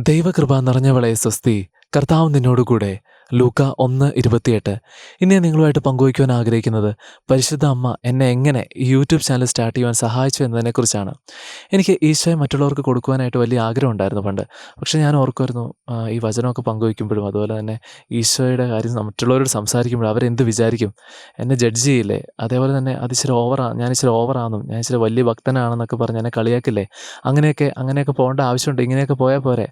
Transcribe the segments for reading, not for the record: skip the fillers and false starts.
ദൈവകൃപ നിറഞ്ഞവളെ സ്വസ്തി, കർത്താവ് നിന്നോടുകൂടെ. ലൂക്ക 1:28. ഇന്ന് ഞാൻ നിങ്ങളുമായിട്ട് പങ്കുവയ്ക്കുവാൻ ആഗ്രഹിക്കുന്നത് പരിശുദ്ധ അമ്മ എന്നെ എങ്ങനെ ഈ യൂട്യൂബ് ചാനൽ സ്റ്റാർട്ട് ചെയ്യുവാൻ സഹായിച്ചു എന്നതിനെക്കുറിച്ചാണ്. എനിക്ക് ഈശോയെ മറ്റുള്ളവർക്ക് കൊടുക്കുവാനായിട്ട് വലിയ ആഗ്രഹം ഉണ്ടായിരുന്നു പണ്ട്. പക്ഷേ ഞാൻ ഓർക്കുമായിരുന്നു, ഈ വചനമൊക്കെ പങ്കുവയ്ക്കുമ്പോഴും അതുപോലെ തന്നെ ഈശോയുടെ കാര്യം മറ്റുള്ളവരോട് സംസാരിക്കുമ്പോഴും അവരെന്ത് വിചാരിക്കും, എന്നെ ജഡ്ജ് ചെയ്യില്ലേ, അതേപോലെ തന്നെ അത് ഇച്ചിരി ഞാൻ ഇച്ചിരി ഓവറാണെന്നും ഞാൻ ഇച്ചിരി വലിയ ഭക്തനാണെന്നൊക്കെ പറഞ്ഞ് എന്നെ കളിയാക്കില്ലേ, അങ്ങനെയൊക്കെ പോകേണ്ട ആവശ്യമുണ്ട്, ഇങ്ങനെയൊക്കെ പോയാൽ പോരെ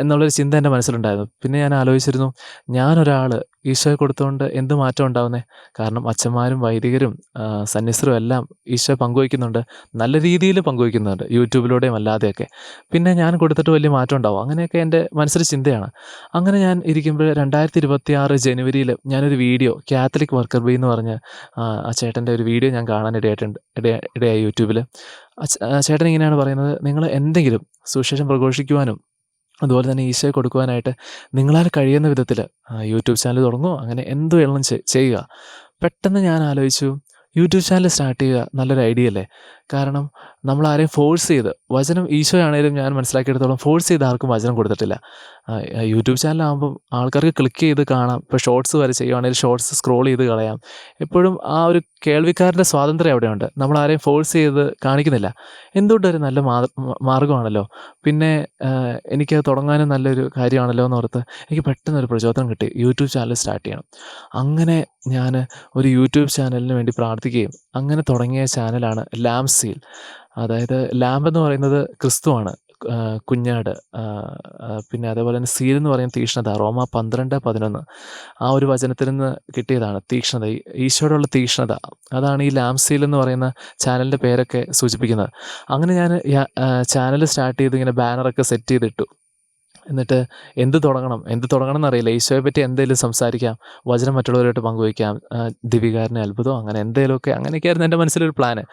എന്നുള്ളൊരു ചിന്ത എൻ്റെ മനസ്സിലുണ്ടായിരുന്നു. പിന്നെ ഞാൻ ആലോചിച്ചിരുന്നു, ഞാനൊരാൾ ഈശോയെ കൊടുത്തുകൊണ്ട് എന്ത് മാറ്റം ഉണ്ടാവുന്നത്? കാരണം അച്ഛന്മാരും വൈദികരും സന്യസ്തരും എല്ലാം ഈശോയെ പങ്കുവയ്ക്കുന്നുണ്ട്, നല്ല രീതിയിൽ പങ്കുവയ്ക്കുന്നുണ്ട്, യൂട്യൂബിലൂടെയും അല്ലാതെയൊക്കെ. പിന്നെ ഞാൻ കൊടുത്തിട്ട് വലിയ മാറ്റം ഉണ്ടാവും? അങ്ങനെയൊക്കെ എൻ്റെ മനസ്സിൽ ചിന്തയാണ്. അങ്ങനെ ഞാൻ ഇരിക്കുമ്പോൾ 2026 ജനുവരിയിൽ ഞാനൊരു വീഡിയോ, കാത്തലിക് വർക്കർ ബി എന്ന് പറഞ്ഞ് ആ ചേട്ടൻ്റെ ഒരു വീഡിയോ ഞാൻ കാണാൻ ഇടയായി യൂട്യൂബിൽ. ചേട്ടൻ ഇങ്ങനെയാണ് പറയുന്നത്: നിങ്ങൾ എന്തെങ്കിലും സുവിശേഷം പ്രഘോഷിക്കുവാനും അതുപോലെ തന്നെ ഈശോയെ കൊടുക്കുവാനായിട്ട് നിങ്ങളാൽ കഴിയുന്ന വിധത്തിൽ യൂട്യൂബ് ചാനൽ തുടങ്ങുമോ, അങ്ങനെ എന്ത് വേണമെങ്കിലും ചെയ്യുക. പെട്ടെന്ന് ഞാൻ ആലോചിച്ചു, യൂട്യൂബ് ചാനൽ സ്റ്റാർട്ട് ചെയ്യുക നല്ലൊരു ഐഡിയ അല്ലേ? കാരണം നമ്മളാരെയും ഫോഴ്സ് ചെയ്ത്, വചനം ഈശോയാണേലും ഞാൻ മനസ്സിലാക്കിയെടുത്തോളം ഫോഴ്സ് ചെയ്ത് ആർക്കും വചനം കൊടുത്തിട്ടില്ല. യൂട്യൂബ് ചാനലാകുമ്പം ആൾക്കാർക്ക് ക്ലിക്ക് ചെയ്ത് കാണാം. ഇപ്പോൾ ഷോർട്സ് വരെ ചെയ്യുവാണെങ്കിൽ ഷോർട്സ് സ്ക്രോൾ ചെയ്ത് കളയാം. എപ്പോഴും ആ ഒരു കേൾവിക്കാരൻ്റെ സ്വാതന്ത്ര്യം അവിടെയുണ്ട്. നമ്മളാരെയും ഫോഴ്സ് ചെയ്ത് കാണിക്കുന്നില്ല. എന്തുകൊണ്ടൊരു നല്ല മാർഗ്ഗമാണല്ലോ. പിന്നെ എനിക്കത് തുടങ്ങാനും നല്ലൊരു കാര്യമാണല്ലോ എന്നോർത്ത് എനിക്ക് പെട്ടെന്നൊരു പ്രചോദനം കിട്ടി, യൂട്യൂബ് ചാനൽ സ്റ്റാർട്ട് ചെയ്യണം. അങ്ങനെ ഞാൻ ഒരു യൂട്യൂബ് ചാനലിന് വേണ്ടി പ്രാർത്ഥിക്കുകയും അങ്ങനെ തുടങ്ങിയ ചാനലാണ് ലാംസീൽ. അതായത് ലാമ്പ് എന്ന് പറയുന്നത് ക്രിസ്തുവാണ്, കുഞ്ഞാട്. പിന്നെ അതേപോലെ തന്നെ സീൽ എന്ന് പറയുന്ന തീക്ഷ്ണത, റോമ 12:11 ആ ഒരു വചനത്തിൽ നിന്ന് കിട്ടിയതാണ് തീക്ഷ്ണത, ഈശോയോടുള്ള തീക്ഷ്ണത. അതാണ് ഈ ലാംസീൽ എന്ന് പറയുന്ന ചാനലിൻ്റെ പേരൊക്കെ സൂചിപ്പിക്കുന്നത്. അങ്ങനെ ഞാൻ ചാനൽ സ്റ്റാർട്ട് ചെയ്ത് ഇങ്ങനെ ബാനറൊക്കെ സെറ്റ് ചെയ്തിട്ടു. എന്നിട്ട് എന്ത് തുടങ്ങണം എന്നറിയില്ല. ഈശോയെ പറ്റി എന്തെങ്കിലും സംസാരിക്കാം, വചനം മറ്റുള്ളവരുമായിട്ട് പങ്കുവയ്ക്കാം, ദിവികാരനെ അത്ഭുതം, അങ്ങനെ അങ്ങനെയൊക്കെയായിരുന്നു എൻ്റെ മനസ്സിലൊരു പ്ലാന്.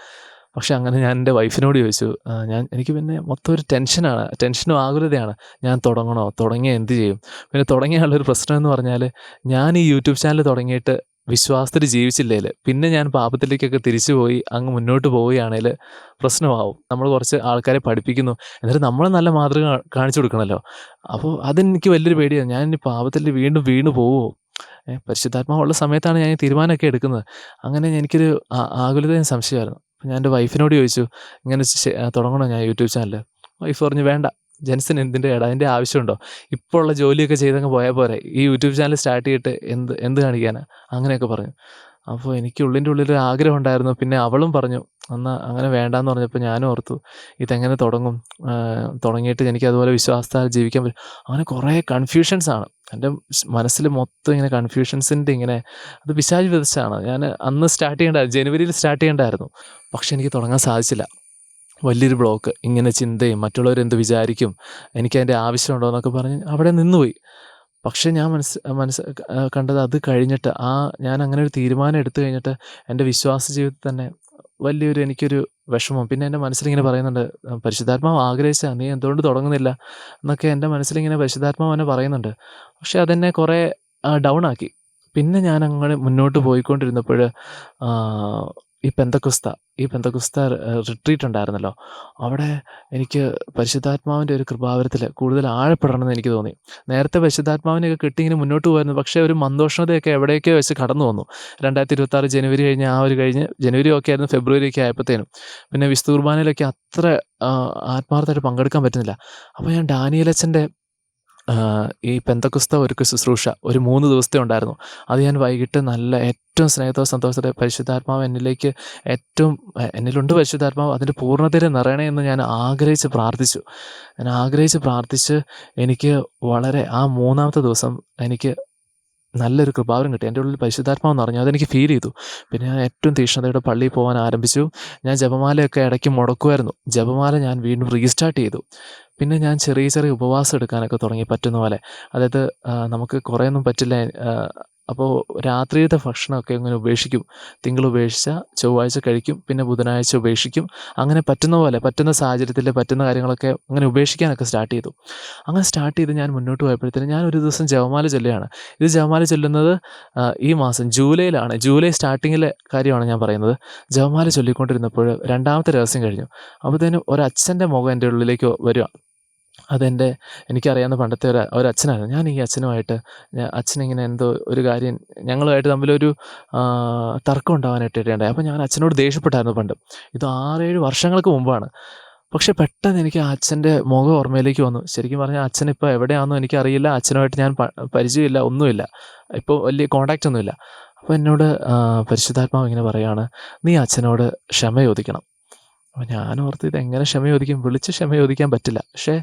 പക്ഷേ അങ്ങനെ ഞാൻ എൻ്റെ വൈഫിനോട് ചോദിച്ചു. എനിക്ക് പിന്നെ മൊത്തം ഒരു ടെൻഷനും ആകുലതയാണ്. ഞാൻ തുടങ്ങിയാൽ എന്ത് ചെയ്യും? പിന്നെ തുടങ്ങിയാലുള്ളൊരു പ്രശ്നം എന്ന് പറഞ്ഞാൽ, ഞാൻ ഈ യൂട്യൂബ് ചാനൽ തുടങ്ങിയിട്ട് വിശ്വാസത്തിൽ ജീവിച്ചില്ലേൽ പിന്നെ ഞാൻ പാപത്തിലേക്കൊക്കെ തിരിച്ചു പോയി അങ്ങ് മുന്നോട്ട് പോവുകയാണെങ്കിൽ പ്രശ്നമാവും. നമ്മൾ കുറച്ച് ആൾക്കാരെ പഠിപ്പിക്കുന്നു, എന്നിട്ട് നമ്മൾ നല്ല മാതൃക കാണിച്ചു കൊടുക്കണമല്ലോ. അപ്പോൾ അതെനിക്ക് വലിയൊരു പേടിയാണ്. ഞാൻ ഇനി പാപത്തിൽ വീണ്ടും വീണു പോവുമോ? പരിശുദ്ധാത്മാവുള്ള സമയത്താണ് ഞാൻ ഈ തീരുമാനമൊക്കെ എടുക്കുന്നത്. അങ്ങനെ എനിക്കൊരു ആകുലതയും സംശയമായിരുന്നു. അപ്പോൾ ഞാൻ എൻ്റെ വൈഫിനോട് ചോദിച്ചു, ഇങ്ങനെ തുടങ്ങണോ ഞാൻ യൂട്യൂബ് ചാനൽ? വൈഫ് പറഞ്ഞു, വേണ്ട, ജെൻസിന് എന്തിൻ്റെ അതിൻ്റെ ആവശ്യമുണ്ടോ? ഇപ്പോൾ ഉള്ള ജോലിയൊക്കെ ചെയ്തങ്ങ് പോയാൽ പോരെ, ഈ യൂട്യൂബ് ചാനൽ സ്റ്റാർട്ട് ചെയ്തിട്ട് എന്ത് കാണിക്കാനാ? അങ്ങനെയൊക്കെ പറഞ്ഞു. അപ്പോൾ എനിക്ക് ഉള്ളിലൊരു ആഗ്രഹം ഉണ്ടായിരുന്നു. പിന്നെ അവളും പറഞ്ഞു, എന്നാൽ അങ്ങനെ വേണ്ടാന്ന് പറഞ്ഞപ്പോൾ ഞാനും ഓർത്തു, ഇതെങ്ങനെ തുടങ്ങും? തുടങ്ങിയിട്ട് എനിക്ക് അതുപോലെ വിശ്വാസത്താൽ ജീവിക്കാൻ പറ്റും? അങ്ങനെ കുറേ കൺഫ്യൂഷൻസാണ് എൻ്റെ മനസ്സിൽ മൊത്തം. ഇങ്ങനെ കൺഫ്യൂഷൻസിൻ്റെ ഇങ്ങനെ, അത് പിശാച് വിതച്ചാണ്. ഞാൻ അന്ന് ജനുവരിയിൽ സ്റ്റാർട്ട് ചെയ്യേണ്ടായിരുന്നു. പക്ഷെ എനിക്ക് തുടങ്ങാൻ സാധിച്ചില്ല. വലിയൊരു ബ്ലോക്ക്, ഇങ്ങനെ ചിന്തയും മറ്റുള്ളവരെന്ത് വിചാരിക്കും, എനിക്കതിൻ്റെ ആവശ്യമുണ്ടോ എന്നൊക്കെ പറഞ്ഞ് അവിടെ നിന്നുപോയി. പക്ഷേ ഞാൻ കണ്ടത്, അത് കഴിഞ്ഞിട്ട് ഞാൻ അങ്ങനെ ഒരു തീരുമാനം എടുത്തു കഴിഞ്ഞിട്ട് എൻ്റെ വിശ്വാസ ജീവിതത്തിൽ തന്നെ എനിക്കൊരു വിഷമം. പിന്നെ എൻ്റെ മനസ്സിലിങ്ങനെ പറയുന്നുണ്ട്, പരിശുദ്ധാത്മാവ് ആഗ്രഹിച്ചാൽ നീ എന്തുകൊണ്ട് തുടങ്ങുന്നില്ല എന്നൊക്കെ എൻ്റെ മനസ്സിലിങ്ങനെ പരിശുദ്ധാത്മാവ് എന്നെ പറയുന്നുണ്ട്. പക്ഷേ അതെന്നെ കുറേ ഡൗൺ ആക്കി. പിന്നെ ഞാൻ അങ്ങനെ മുന്നോട്ട് പോയിക്കൊണ്ടിരുന്നപ്പോൾ ഈ പെന്തക്കുസ്ത റിട്രീറ്റ് ഉണ്ടായിരുന്നല്ലോ, അവിടെ എനിക്ക് പരിശുദ്ധാത്മാവിൻ്റെ ഒരു കൃപാവരത്തിൽ കൂടുതൽ ആഴപ്പെടണമെന്ന് എനിക്ക് തോന്നി. നേരത്തെ പരിശുദ്ധാത്മാവിനെയൊക്കെ കിട്ടി ഇങ്ങനെ മുന്നോട്ട് പോയിരുന്നു. പക്ഷേ ഒരു മന്ദോഷ്ണതയൊക്കെ എവിടെയൊക്കെ വെച്ച് കടന്നു വന്നു. 2026 ജനുവരി കഴിഞ്ഞ് ജനുവരി ഒക്കെ ആയിരുന്നു, ഫെബ്രുവരി ഒക്കെ ആയപ്പോഴത്തേനും പിന്നെ വിശുദ്ധ കുർബാനയിലൊക്കെ അത്ര ആത്മാർത്ഥമായിട്ട് പങ്കെടുക്കാൻ പറ്റുന്നില്ല. അപ്പോൾ ഞാൻ ഡാനിയേലച്ചൻ്റെ ഈ പെന്തക്കുസ്ത ഒരുക്ക ശുശ്രൂഷ ഒരു 3 ദിവസത്തെ ഉണ്ടായിരുന്നു. അത് ഞാൻ വൈകിട്ട് ഏറ്റവും സ്നേഹത്തോടെ സന്തോഷത്തോടെ പരിശുദ്ധാത്മാവ് എന്നിലുണ്ട് പരിശുദ്ധാത്മാവ്, അതിൻ്റെ പൂർണ്ണതയിൽ നിറയണേ എന്ന് ഞാൻ ആഗ്രഹിച്ച് പ്രാർത്ഥിച്ച് എനിക്ക് വളരെ ആ 3-ാമത്തെ ദിവസം എനിക്ക് നല്ലൊരു കൃപാവരം കിട്ടി. എൻ്റെ ഉള്ളിൽ പരിശുദ്ധാത്മാവെന്ന് അറിഞ്ഞു, അതെനിക്ക് ഫീൽ ചെയ്തു. പിന്നെ ഞാൻ ഏറ്റവും തീക്ഷ്ണതയോടെ പള്ളിയിൽ പോകാൻ ആരംഭിച്ചു. ഞാൻ ജപമാലയൊക്കെ ഇടയ്ക്ക് മുടക്കുമായിരുന്നു. ജപമാല ഞാൻ വീണ്ടും റീസ്റ്റാർട്ട് ചെയ്തു. പിന്നെ ഞാൻ ചെറിയ ഉപവാസം എടുക്കാനൊക്കെ തുടങ്ങി, പറ്റുന്ന പോലെ. അതായത് നമുക്ക് കുറേയൊന്നും പറ്റില്ല. അപ്പോൾ രാത്രിയിലത്തെ ഭക്ഷണമൊക്കെ ഇങ്ങനെ ഉപേക്ഷിക്കും. തിങ്കൾ ഉപേക്ഷിച്ചാൽ ചൊവ്വാഴ്ച കഴിക്കും, പിന്നെ ബുധനാഴ്ച ഉപേക്ഷിക്കും. അങ്ങനെ പറ്റുന്ന പോലെ, പറ്റുന്ന സാഹചര്യത്തിൽ പറ്റുന്ന കാര്യങ്ങളൊക്കെ അങ്ങനെ ഉപേക്ഷിക്കാനൊക്കെ സ്റ്റാർട്ട് ചെയ്തു. അങ്ങനെ സ്റ്റാർട്ട് ചെയ്ത് ഞാൻ മുന്നോട്ട് പോയപ്പോഴത്തേനും ഞാൻ ഒരു ദിവസം ജപമാല ചൊല്ലുകയാണ്. ഇത് ജപമാല ചൊല്ലുന്നത് ഈ മാസം ജൂലൈയിലാണ്. ജൂലൈ സ്റ്റാർട്ടിങ്ങിലെ കാര്യമാണ് ഞാൻ പറയുന്നത്. ജപമാല ചൊല്ലിക്കൊണ്ടിരുന്നപ്പോൾ 2-ാമത്തെ രഹസ്യം കഴിഞ്ഞു. അപ്പോഴത്തേനും ഒരച്ഛൻ്റെ മുഖം എൻ്റെ ഉള്ളിലേക്ക് വരിക. അതെൻ്റെ എനിക്കറിയാവുന്ന പണ്ടത്തെ ഒരച്ഛനായിരുന്നു. ഞാൻ ഈ അച്ഛനുമായിട്ട് അച്ഛനിങ്ങനെ എന്തോ ഒരു കാര്യം ഞങ്ങളുമായിട്ട് തമ്മിലൊരു തർക്കം ഉണ്ടാവാനായിട്ട് ഇടയുണ്ടായി. അപ്പോൾ ഞാൻ അച്ഛനോട് ദേഷ്യപ്പെട്ടായിരുന്നു പണ്ട്. ഇത് 6, 7 വർഷങ്ങൾക്ക് മുമ്പാണ്. പക്ഷേ പെട്ടെന്ന് എനിക്ക് ആ അച്ഛൻ്റെ മുഖം ഓർമ്മയിലേക്ക് വന്നു. ശരിക്കും പറഞ്ഞാൽ അച്ഛനിപ്പോൾ എവിടെയാണെന്നോ എനിക്കറിയില്ല. അച്ഛനുമായിട്ട് ഞാൻ പരിചയമില്ല, ഒന്നുമില്ല. ഇപ്പോൾ വലിയ കോൺടാക്റ്റ് ഒന്നുമില്ല. അപ്പോൾ എന്നോട് പരിശുദ്ധാത്മാവ് ഇങ്ങനെ പറയുകയാണ്, "നീ അച്ഛനോട് ക്ഷമ ചോദിക്കണം." അപ്പോൾ ഞാൻ ഓർത്ത് ഇതെങ്ങനെ ക്ഷമ ചോദിക്കും? വിളിച്ച് ക്ഷമ ചോദിക്കാൻ പറ്റില്ല. പക്ഷേ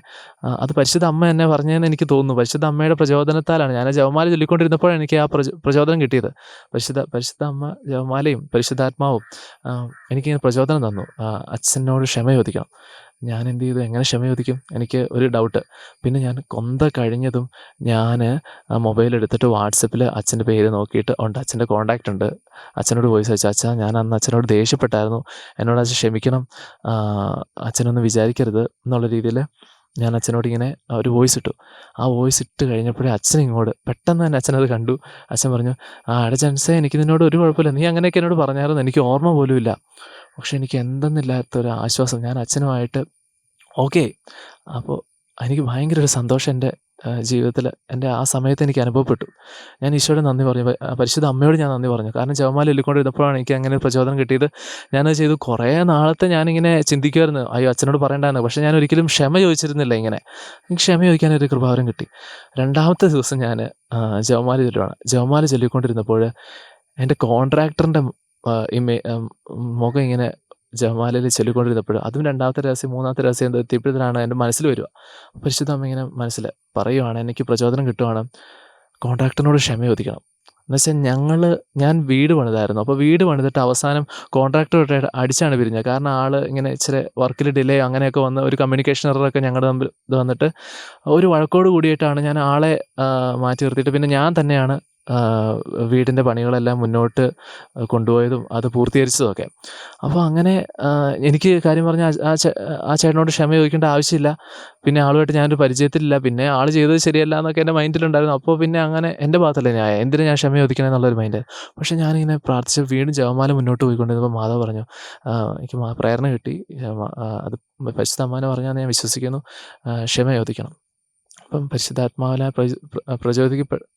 അത് പരിശുദ്ധ അമ്മ എന്നെ പറഞ്ഞതെന്ന് എനിക്ക് തോന്നുന്നു. പരിശുദ്ധ അമ്മയുടെ പ്രചോദനത്താലാണ് ഞാൻ ജപമാല ചൊല്ലിക്കൊണ്ടിരുന്നപ്പോഴാണ് എനിക്ക് ആ പ്രചോദനം കിട്ടിയത്. പരിശുദ്ധ അമ്മ ജപമാലയും പരിശുദ്ധാത്മാവും എനിക്കിങ്ങനെ പ്രചോദനം തന്നു. അച്ഛനോട് ക്ഷമ ചോദിക്കണം. ഞാൻ എന്ത് ചെയ്തു? എങ്ങനെ ക്ഷമ ചോദിക്കും? എനിക്ക് ഒരു ഡൗട്ട്. പിന്നെ ഞാൻ കൊന്ത കഴിഞ്ഞതും ഞാൻ മൊബൈൽ എടുത്തിട്ട് വാട്സപ്പിൽ അച്ഛൻ്റെ പേര് നോക്കിയിട്ട് ഉണ്ട്, അച്ഛൻ്റെ കോൺടാക്റ്റ് ഉണ്ട്. അച്ഛനോട് വോയിസ് അയച്ചു, "അച്ഛാ, ഞാൻ അന്ന് അച്ഛനോട് ദേഷ്യപ്പെട്ടായിരുന്നു. എന്നോട് അച്ഛൻ ക്ഷമിക്കണം. അച്ഛനൊന്നും വിചാരിക്കരുത്" എന്നുള്ള രീതിയിൽ ഞാൻ അച്ഛനോട് ഇങ്ങനെ ഒരു വോയിസ് ഇട്ടു. ആ വോയിസ് ഇട്ട് കഴിഞ്ഞപ്പോഴേ അച്ഛൻ ഇങ്ങോട്ട് പെട്ടെന്ന് തന്നെ അച്ഛനത് കണ്ടു. അച്ഛൻ പറഞ്ഞു, "എടാ ജെൻസേ, എനിക്ക് നിന്നോട് ഒരു കുഴപ്പമില്ല. നീ അങ്ങനെയൊക്കെ എന്നോട് പറഞ്ഞായിരുന്നു. എനിക്ക് ഓർമ്മ പോലും ഇല്ല." പക്ഷെ എനിക്ക് എന്തെന്നില്ലാത്തൊരു ആശ്വാസം. ഞാൻ അച്ഛനുമായിട്ട് ഓക്കെ. അപ്പോൾ എനിക്ക് ഭയങ്കര ഒരു സന്തോഷം എൻ്റെ ജീവിതത്തിൽ എൻ്റെ ആ സമയത്ത് എനിക്ക് അനുഭവപ്പെട്ടു. ഞാൻ ഈശോയോട് നന്ദി പറഞ്ഞു. പരിശുദ്ധ അമ്മയോട് ഞാൻ നന്ദി പറഞ്ഞു. കാരണം ജപമാല ചൊല്ലിക്കൊണ്ടിരുന്നപ്പോഴാണ് എനിക്ക് അങ്ങനെ ഒരു പ്രചോദനം കിട്ടിയത്. ഞാനത് ചെയ്തു. കുറേ നാളത്തെ ഞാനിങ്ങനെ ചിന്തിക്കുമായിരുന്നു, അയ്യോ അച്ഛനോട് പറയേണ്ടായിരുന്നു. പക്ഷേ ഞാൻ ഒരിക്കലും ക്ഷമ ചോദിച്ചിരുന്നില്ല ഇങ്ങനെ. എനിക്ക് ക്ഷമ ചോദിക്കാനൊരു കൃപാവരം കിട്ടി. രണ്ടാമത്തെ ദിവസം ഞാൻ ജപമാല ചൊല്ലുവാണ്. ജപമാല ചൊല്ലിക്കൊണ്ടിരുന്നപ്പോൾ എൻ്റെ കോൺട്രാക്ടറിൻ്റെ മുഖം ഇങ്ങനെ ജപമാലയിൽ ചൊല്ലിക്കൊണ്ടിരുന്നപ്പോൾ, അതും രണ്ടാമത്തെ രഹസ്യം മൂന്നാമത്തെ രഹസ്യം എന്തോ എത്തിയപ്പോഴത്തേനാണ് എൻ്റെ മനസ്സിൽ വരിക. പരിശുദ്ധ അമ്മ ഇങ്ങനെ മനസ്സിൽ പറയുവാണ്, എനിക്ക് പ്രചോദനം കിട്ടുവാണ്, കോൺട്രാക്ടറിനോട് ക്ഷമ ചോദിക്കണം. എന്നുവെച്ചാൽ ഞാൻ വീട് പണിതായിരുന്നു. അപ്പോൾ വീട് പണിതിട്ട് അവസാനം കോൺട്രാക്ടറുമായിട്ട് അടിച്ചാണ് പിരിഞ്ഞത്. കാരണം ആൾ ഇങ്ങനെ ഇച്ചിരി വർക്കിൽ ഡിലേ അങ്ങനെയൊക്കെ വന്ന് ഒരു കമ്മ്യൂണിക്കേഷൻ എററൊക്കെ ഞങ്ങളുടെ തമ്മിൽ ഇത് വന്നിട്ട് ഒരു വഴക്കോട് കൂടിയിട്ടാണ് ഞാൻ ആളെ മാറ്റി നിർത്തിയിട്ട് പിന്നെ ഞാൻ തന്നെയാണ് വീടിൻ്റെ പണികളെല്ലാം മുന്നോട്ട് കൊണ്ടുപോയതും അത് പൂർത്തീകരിച്ചതുമൊക്കെ. അപ്പോൾ അങ്ങനെ എനിക്ക് കാര്യം പറഞ്ഞാൽ ആ ചേട്ടനോട് ക്ഷമ ചോദിക്കേണ്ട ആവശ്യമില്ല. പിന്നെ ആളുമായിട്ട് ഞാനൊരു പരിചയത്തിലില്ല. പിന്നെ ആൾ ചെയ്തത് ശരിയല്ല എന്നൊക്കെ എൻ്റെ മൈൻഡിലുണ്ടായിരുന്നു. അപ്പോൾ പിന്നെ അങ്ങനെ എൻ്റെ ഭാഗത്തല്ലേ ന്യായം, എന്തിനാ ഞാൻ ക്ഷമ ചോദിക്കണേ എന്നുള്ളൊരു മൈൻഡ്. പക്ഷേ ഞാനിങ്ങനെ പ്രാർത്ഥിച്ച് വീണ്ടും ജപമാല മുന്നോട്ട് പോയിക്കൊണ്ടിരുന്നപ്പോൾ മാതാവ് പറഞ്ഞു, എനിക്ക് പ്രേരണ കിട്ടി, അത് പരിശുദ്ധ അമ്മ പറഞ്ഞാൽ ഞാൻ വിശ്വസിക്കുന്നു, ക്ഷമ ചോദിക്കണം. അപ്പം പരിശുദ്ധാത്മാവിനാൽ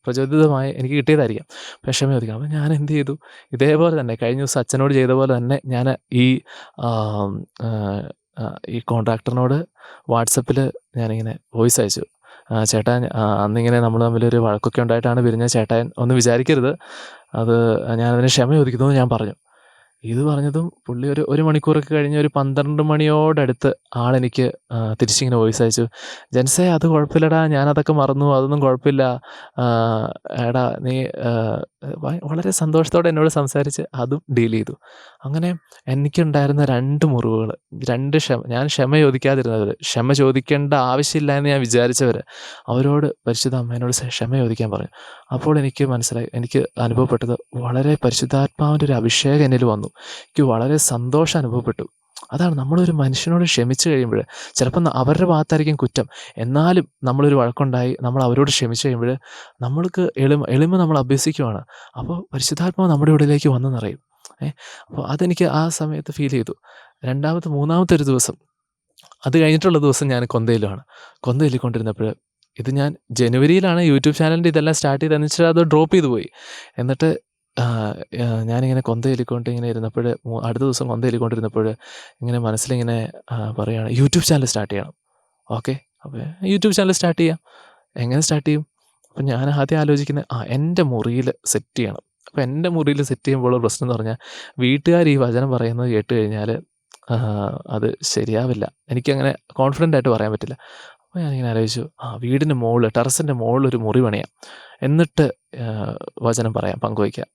പ്രചോദിതമായി എനിക്ക് കിട്ടിയതായിരിക്കാം. ക്ഷമ ചോദിക്കണം. അപ്പം ഞാൻ എന്ത് ചെയ്തു? ഇതേപോലെ തന്നെ കഴിഞ്ഞ ദിവസം അച്ഛനോട് ചെയ്ത പോലെ തന്നെ ഞാൻ ഈ കോൺട്രാക്ടറിനോട് വാട്സപ്പിൽ ഞാനിങ്ങനെ വോയിസ് അയച്ചു. ചേട്ടാ, അന്നിങ്ങനെ നമ്മൾ തമ്മിലൊരു വഴക്കൊക്കെ ഉണ്ടായിട്ടാണ് പിരിഞ്ഞത്. ചേട്ടാ ഒന്നും വിചാരിക്കരുത്. അത് ഞാനതിന് ക്ഷമ ചോദിക്കുന്നു എന്ന് ഞാൻ പറഞ്ഞു. ഇത് പറഞ്ഞതും പുള്ളി ഒരു മണിക്കൂറൊക്കെ കഴിഞ്ഞ് ഒരു 12 മണിയോടടുത്ത് ആളെനിക്ക് തിരിച്ചിങ്ങനെ വോയിസ് അയച്ചു, "ജെൻസേ, അത് കുഴപ്പമില്ലടാ, ഞാനതൊക്കെ മറന്നു. അതൊന്നും കുഴപ്പമില്ല. എടാ നീ" വളരെ സന്തോഷത്തോടെ എന്നോട് സംസാരിച്ച് അതും ഡീൽ ചെയ്തു. അങ്ങനെ എനിക്കുണ്ടായിരുന്ന 2 മുറിവുകൾ, ഞാൻ ക്ഷമ ചോദിക്കാതിരുന്നവർ, ക്ഷമ ചോദിക്കേണ്ട ആവശ്യമില്ല എന്ന് ഞാൻ വിചാരിച്ചവർ, അവരോട് പരിശുദ്ധ അമ്മേനോട് ക്ഷമ ചോദിക്കാൻ പറഞ്ഞു. അപ്പോൾ എനിക്ക് മനസ്സിലായി, എനിക്ക് അനുഭവപ്പെട്ടത് വളരെ പരിശുദ്ധാത്മാവിൻ്റെ ഒരു അഭിഷേകം എന്നിൽ വന്നു. എനിക്ക് വളരെ സന്തോഷം അനുഭവപ്പെട്ടു. അതാണ്, നമ്മളൊരു മനുഷ്യനോട് ക്ഷമിച്ചു കഴിയുമ്പോൾ ചിലപ്പം അവരുടെ ഭാഗത്തായിരിക്കും കുറ്റം. എന്നാലും നമ്മളൊരു വഴക്കുണ്ടായി നമ്മൾ അവരോട് ക്ഷമിച്ചു കഴിയുമ്പോൾ നമ്മൾക്ക് എളിമ നമ്മൾ അഭ്യസിക്കുവാണ്. അപ്പോൾ പരിശുദ്ധാത്മാവ് നമ്മുടെ ഉള്ളിലേക്ക് വന്ന് നിറയും. അപ്പോൾ അതെനിക്ക് ആ സമയത്ത് ഫീൽ ചെയ്തു. മൂന്നാമത്തെ ഒരു ദിവസം, അത് കഴിഞ്ഞിട്ടുള്ള ദിവസം ഞാൻ കൊന്തയിലുമാണ്. കൊന്ത ചൊല്ലിക്കൊണ്ടിരുന്നപ്പോൾ, ഇത് ഞാൻ ജനുവരിയിലാണ് യൂട്യൂബ് ചാനലിൻ്റെ ഇതെല്ലാം സ്റ്റാർട്ട് ചെയ്തതെന്ന് വെച്ചാൽ അത് ഡ്രോപ്പ് ചെയ്തു പോയി. എന്നിട്ട് ഞാനിങ്ങനെ കൊന്ത ചൊല്ലിക്കൊണ്ട് ഇങ്ങനെ ഇരുന്നപ്പോൾ, അടുത്ത ദിവസം കൊന്ത ചൊല്ലിക്കൊണ്ടിരുന്നപ്പോൾ ഇങ്ങനെ മനസ്സിലിങ്ങനെ പറയുകയാണ്, യൂട്യൂബ് ചാനൽ സ്റ്റാർട്ട് ചെയ്യണം. ഓക്കെ, അപ്പോൾ യൂട്യൂബ് ചാനൽ സ്റ്റാർട്ട് ചെയ്യാം. എങ്ങനെ സ്റ്റാർട്ട് ചെയ്യും? അപ്പം ഞാൻ ആദ്യം ആലോചിക്കുന്നത്, എൻ്റെ മുറിയിൽ സെറ്റ് ചെയ്യണം. അപ്പോൾ എൻ്റെ മുറിയിൽ സെറ്റ് ചെയ്യുമ്പോൾ പ്രശ്നം എന്ന് പറഞ്ഞാൽ, വീട്ടുകാർ ഈ വചനം പറയുന്നത് കേട്ട് കഴിഞ്ഞാൽ അത് ശരിയാവില്ല. എനിക്കങ്ങനെ കോൺഫിഡൻ്റ് ആയിട്ട് പറയാൻ പറ്റില്ല. അപ്പോൾ ഞാനിങ്ങനെ ആലോചിച്ചു, വീടിൻ്റെ മുകളിൽ, ടെറസിൻ്റെ മുകളിൽ ഒരു മുറി പണിയാം, എന്നിട്ട് വചനം പറയാം, പങ്കുവയ്ക്കാം.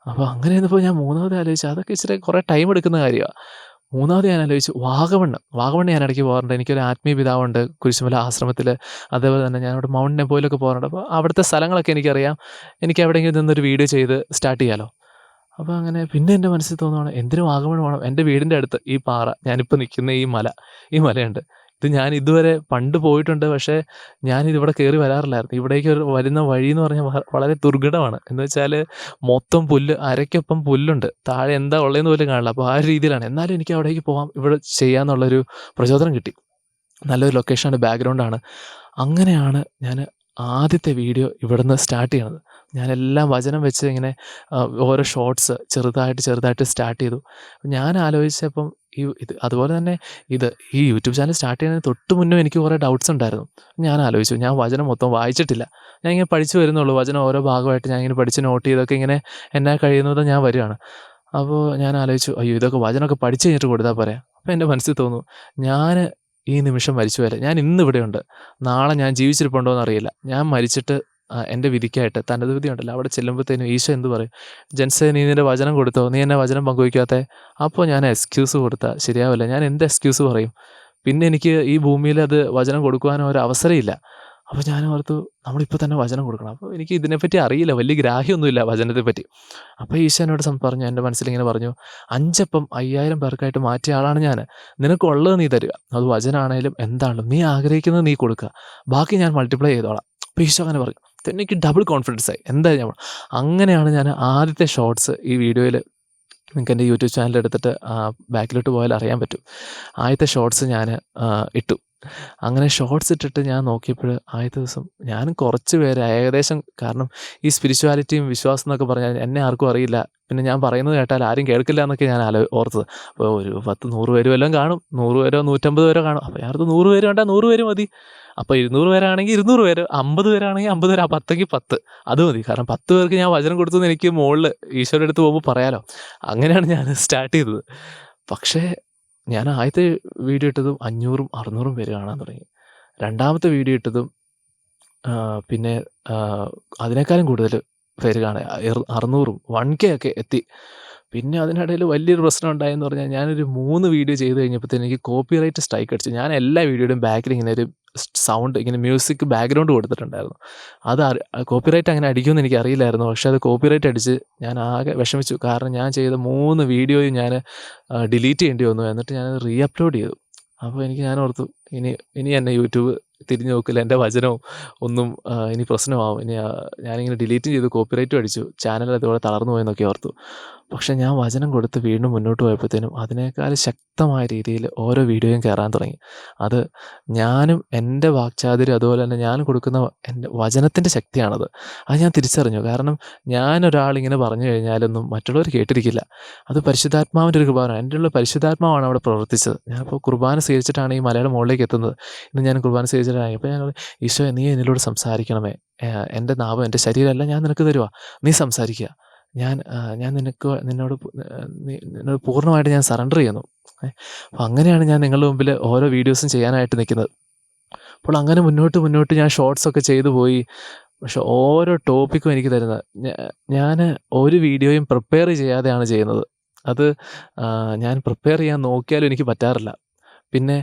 അപ്പോൾ അങ്ങനെ ഇരുന്നപ്പോൾ ഞാൻ മൂന്നാമത് ആലോചിച്ചു, അതൊക്കെ ഇച്ചിരി കുറേ ടൈം എടുക്കുന്ന കാര്യമാണ്. മൂന്നാമത് ഞാൻ ആലോചിച്ചു, വാഗമണ്ണ് ഞാൻ ഇടയ്ക്ക് പോകാറുണ്ട്. എനിക്കൊരു ആത്മീയ പിതാവുണ്ട് കുരിശുമല ആശ്രമത്തിൽ. അതേപോലെ തന്നെ ഞാനവിടെ മൗണ്ട് നെപ്പോയിലൊക്കെ പോകാറുണ്ട്. അപ്പോൾ അവിടുത്തെ സ്ഥലങ്ങളൊക്കെ എനിക്കറിയാം. എനിക്ക് എവിടെയെങ്കിലും നിന്നൊരു വീഡിയോ ചെയ്ത് സ്റ്റാർട്ട് ചെയ്യാമല്ലോ. അപ്പോൾ അങ്ങനെ പിന്നെ എൻ്റെ മനസ്സിൽ തോന്നുവാണ്, എന്തിനും വാഗമൺ വേണം? എൻ്റെ വീടിൻ്റെ അടുത്ത് ഈ പാറ, ഞാനിപ്പോൾ നിൽക്കുന്ന ഈ മലയുണ്ട്. ഇത് ഞാൻ ഇതുവരെ പണ്ട് പോയിട്ടുണ്ട്. പക്ഷേ ഞാനിതിവിടെ കയറി വരാറില്ലായിരുന്നു. ഇവിടേക്ക് വരുന്ന വഴി എന്ന് പറഞ്ഞാൽ വളരെ ദുർഘടമാണ്. എന്ന് വെച്ചാൽ മൊത്തം പുല്ല്, അരയ്ക്കൊപ്പം പുല്ലുണ്ട്, താഴെ എന്താ ഉള്ളതെന്ന് പോലും കാണില്ല. അപ്പോൾ ആ ഒരു രീതിയിലാണ്. എന്നാലും എനിക്ക് അവിടേക്ക് പോകാം, ഇവിടെ ചെയ്യാമെന്നുള്ളൊരു പ്രചോദനം കിട്ടി. നല്ലൊരു ലൊക്കേഷനാണ്, ബാക്ക്ഗ്രൗണ്ടാണ്. അങ്ങനെയാണ് ഞാൻ ആദ്യത്തെ വീഡിയോ ഇവിടുന്ന് സ്റ്റാർട്ട് ചെയ്യണത്. ഞാനെല്ലാം വചനം വെച്ച് ഇങ്ങനെ ഓരോ ഷോർട്സ് ചെറുതായിട്ട് സ്റ്റാർട്ട് ചെയ്തു. ഞാൻ ആലോചിച്ചപ്പം അതുപോലെ തന്നെ ഈ യൂട്യൂബ് ചാനൽ സ്റ്റാർട്ട് ചെയ്യുന്നതിന് തൊട്ട് മുന്നേ എനിക്ക് കുറേ ഡൗട്ട്സ് ഉണ്ടായിരുന്നു. ഞാൻ ആലോചിച്ചു, ഞാൻ വചനം മൊത്തം വായിച്ചിട്ടില്ല. ഞാൻ ഇങ്ങനെ പഠിച്ചു വരുന്നുള്ളൂ. വചനം ഓരോ ഭാഗമായിട്ട് ഞാൻ ഇങ്ങനെ പഠിച്ച് നോട്ട് ചെയ്തൊക്കെ ഇങ്ങനെ എന്നാൽ കഴിയുന്നത് ഞാൻ വരികയാണ്. അപ്പോൾ ഞാൻ ആലോചിച്ചു, അയ്യോ ഇതൊക്കെ വചനമൊക്കെ പഠിച്ച് കഴിഞ്ഞിട്ട് കൊടുത്താൽ പോരെ. അപ്പോൾ എൻ്റെ മനസ്സിൽ തോന്നുന്നു, ഞാൻ ഈ നിമിഷം മരിച്ചു പോയാൽ ഞാൻ ഇന്നിവിടെയുണ്ട്, നാളെ ഞാൻ ജീവിച്ചിരിപ്പുണ്ടോ എന്നറിയില്ല. ഞാൻ മരിച്ചിട്ട് എൻ്റെ വിധിക്കായിട്ട് തനത് വിധി ഉണ്ടല്ലോ, അവിടെ ചെല്ലുമ്പോഴത്തേനും ഈശോ എന്ത് പറയും? ജെൻസേ, നീ നിൻ്റെ വചനം കൊടുത്തോ, നീ എന്നെ വചനം പങ്കുവയ്ക്കാത്തെ? അപ്പോൾ ഞാൻ എക്സ്ക്യൂസ് കൊടുത്താൽ ശരിയാവില്ല. ഞാൻ എന്ത് എക്സ്ക്യൂസ് പറയും? പിന്നെ എനിക്ക് ഈ ഭൂമിയിൽ അത് വചനം കൊടുക്കുവാനോ ഒരു അവസരമില്ല. അപ്പോൾ ഞാൻ ഓർത്തു, നമ്മളിപ്പോൾ തന്നെ വചനം കൊടുക്കണം. അപ്പോൾ എനിക്ക് ഇതിനെപ്പറ്റി അറിയില്ല, വലിയ ഗ്രാഹ്യമൊന്നുമില്ല വചനത്തെപ്പറ്റി. അപ്പോൾ ഈശോ എന്നോട് പറഞ്ഞു, എൻ്റെ മനസ്സിലിങ്ങനെ പറഞ്ഞു, 5 അപ്പം 5000 പേർക്കായിട്ട് മാറ്റിയ ആളാണ് ഞാൻ. നിനക്കുള്ളത് നീ തരിക, അത് വചനാണേലും എന്താണെങ്കിലും നീ ആഗ്രഹിക്കുന്നത് നീ കൊടുക്കുക, ബാക്കി ഞാൻ മൾട്ടിപ്ലൈ ചെയ്തോളാം. അപ്പോൾ ഈശോ അങ്ങനെ പറഞ്ഞു. എനിക്ക് ഡബിൾ കോൺഫിഡൻസ് ആയി. എന്തായാലും ഞാൻ അങ്ങനെയാണ് ഞാൻ ആദ്യത്തെ ഷോർട്സ് ഈ വീഡിയോയിൽ, നിങ്ങൾക്ക് എൻ്റെ യൂട്യൂബ് ചാനൽ എടുത്തിട്ട് ബാക്കിലോട്ട് പോയാൽ അറിയാൻ പറ്റും. ആദ്യത്തെ ഷോർട്സ് ഞാൻ ഇട്ടു. അങ്ങനെ ഷോർട്സ് ഇട്ടിട്ട് ഞാൻ നോക്കിയപ്പോൾ ആദ്യത്തെ ദിവസം ഞാനും കുറച്ച് പേര് ഏകദേശം, കാരണം ഈ സ്പിരിച്വാലിറ്റിയും വിശ്വാസം എന്നൊക്കെ പറഞ്ഞാൽ എന്നെ ആർക്കും അറിയില്ല, പിന്നെ ഞാൻ പറയുന്നത് കേട്ടാൽ ആരും കേൾക്കില്ല എന്നൊക്കെ ഞാൻ ഓർത്തത്. അപ്പോൾ ഒരു 10-100 പേരും എല്ലാം കാണും, 100 പേരോ 150 പേരോ കാണും. അപ്പോൾ ഞാനത് 100 പേര് വേണ്ട, 100 പേര് മതി. അപ്പോൾ 200 പേരാണെങ്കിൽ 200 പേര്, 50 പേരാണെങ്കിൽ 50 പേര്, 10 10 അത് മതി. കാരണം 10 പേർക്ക് ഞാൻ വചനം കൊടുത്തു എനിക്ക് മുകളിൽ ഈശോയുടെ അടുത്ത് പോകുമ്പോൾ പറയാലോ. അങ്ങനെയാണ് ഞാൻ സ്റ്റാർട്ട് ചെയ്തത്. പക്ഷേ ഞാൻ ആദ്യത്തെ വീഡിയോ ഇട്ടതും 500-ഉം 600-ഉം പേര് കാണാൻ തുടങ്ങി. രണ്ടാമത്തെ വീഡിയോ ഇട്ടതും പിന്നെ അതിനേക്കാളും കൂടുതൽ പേര് കാണാൻ 600-ഉം 1K ഒക്കെ എത്തി. പിന്നെ അതിനിടയിൽ വലിയൊരു പ്രശ്നം ഉണ്ടായെന്ന് പറഞ്ഞാൽ, ഞാനൊരു 3 വീഡിയോ ചെയ്ത് കഴിഞ്ഞപ്പോഴത്തേനും എനിക്ക് കോപ്പിറൈറ്റ് സ്ട്രൈക്ക് അടിച്ചു. ഞാൻ എല്ലാ വീഡിയോയുടെയും ബാക്കിൽ ഇങ്ങനെ ഒരു സൗണ്ട്, ഇങ്ങനെ മ്യൂസിക് ബാക്ക്ഗ്രൗണ്ട് കൊടുത്തിട്ടുണ്ടായിരുന്നു. അത് കോപ്പിറൈറ്റ് അങ്ങനെ അടിക്കുമെന്ന് എനിക്ക് അറിയില്ലായിരുന്നു. പക്ഷേ അത് കോപ്പിറൈറ്റ് അടിച്ച് ഞാൻ ആകെ വിഷമിച്ചു. കാരണം ഞാൻ ചെയ്ത 3 വീഡിയോയും ഞാൻ ഡിലീറ്റ് ചെയ്യേണ്ടി വന്നു. എന്നിട്ട് ഞാനത് റീ അപ്ലോഡ് ചെയ്തു. അപ്പോൾ ഞാൻ ഓർത്തു, ഇനി എന്നെ യൂട്യൂബ് തിരിഞ്ഞു നോക്കില്ല, എൻ്റെ വചനവും ഒന്നും ഇനി പ്രശ്നമാവും. ഞാനിങ്ങനെ ഡിലീറ്റും ചെയ്തു, കോപ്പിറൈറ്റും അടിച്ചു, ചാനൽ അതുപോലെ തളർന്നു പോയെന്നൊക്കെ ഓർത്തു. പക്ഷേ ഞാൻ വചനം കൊടുത്ത് വീണ്ടും മുന്നോട്ട് പോയപ്പോഴത്തേനും അതിനേക്കാൾ ശക്തമായ രീതിയിൽ ഓരോ വീഡിയോയും കയറാൻ തുടങ്ങി. അത് ഞാനും എൻ്റെ വാക്ചാതുര്യം, അതുപോലെ തന്നെ ഞാൻ കൊടുക്കുന്ന എൻ്റെ വചനത്തിൻ്റെ ശക്തിയാണത്. അത് ഞാൻ തിരിച്ചറിഞ്ഞു. കാരണം ഞാനൊരാളിങ്ങനെ പറഞ്ഞു കഴിഞ്ഞാലൊന്നും മറ്റുള്ളവർ കേട്ടിരിക്കില്ല. അത് പരിശുദ്ധാത്മാവിൻ്റെ ഒരു കൃപാവരം. എൻ്റെ ഉള്ള പരിശുദ്ധാത്മാവാണ് അവിടെ പ്രവർത്തിച്ചത്. ഞാനിപ്പോൾ കുർബാന സ്വീകരിച്ചിട്ടാണ് ഈ മലയുടെ മുകളിലേക്ക് എത്തുന്നത്. ഇന്ന് ഞാൻ കുർബാന സ്വീകരിച്ചിട്ടായി. അപ്പോൾ ഞാൻ, ഈശോ നീ എന്നിലൂടെ സംസാരിക്കണമേ, എൻ്റെ നാവും എൻ്റെ ശരീരമല്ല ഞാൻ നിനക്ക് തരുവാ, നീ സംസാരിക്കുക. ഞാൻ നിന്നോട് പൂർണ്ണമായിട്ട് ഞാൻ സറണ്ടർ ചെയ്യുന്നു. അപ്പോൾ അങ്ങനെയാണ് ഞാൻ നിങ്ങളുടെ മുമ്പിൽ ഓരോ വീഡിയോസും ചെയ്യാനായിട്ട് നിൽക്കുന്നത്. അപ്പോൾ അങ്ങനെ മുന്നോട്ട് ഞാൻ ഷോർട്സൊക്കെ ചെയ്തു പോയി. പക്ഷെ ഓരോ ടോപ്പിക്കും എനിക്ക് തരുന്നത്, ഞാൻ ഒരു വീഡിയോയും പ്രിപ്പയർ ചെയ്യാതെയാണ് ചെയ്യുന്നത്. അത് ഞാൻ പ്രിപ്പയർ ചെയ്യാൻ നോക്കിയാലും എനിക്ക് പറ്റാറില്ല. പിന്നെ